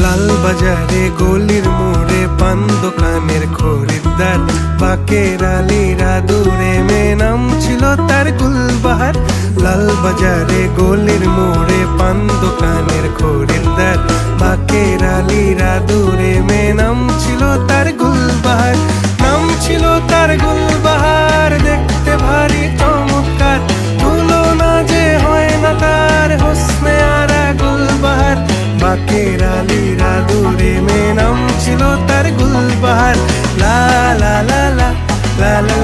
লাল বাজারে গলির মোড়ে পান দোকানের খরিদ্দার, বাকের আলীরা দূরে মেয়ে নাম ছিল তার গুলবাহার। লাল বাজারে গলির মোড়ে পান দোকানের খরিদ্দার, বাকের আলীরা দূরে মেয়ে নাম ছিল তার গুলবাহার। নাম ছিল তার গুলবাহার, দেখতে ভারী চমৎকার, তুলনা যে হয় না তার হোসনে আরা গুলবাহার। বাকের আলীরা দূরে মেয়ে নাম ছিল তার গুলবাহার। লা লা লা লা লা লা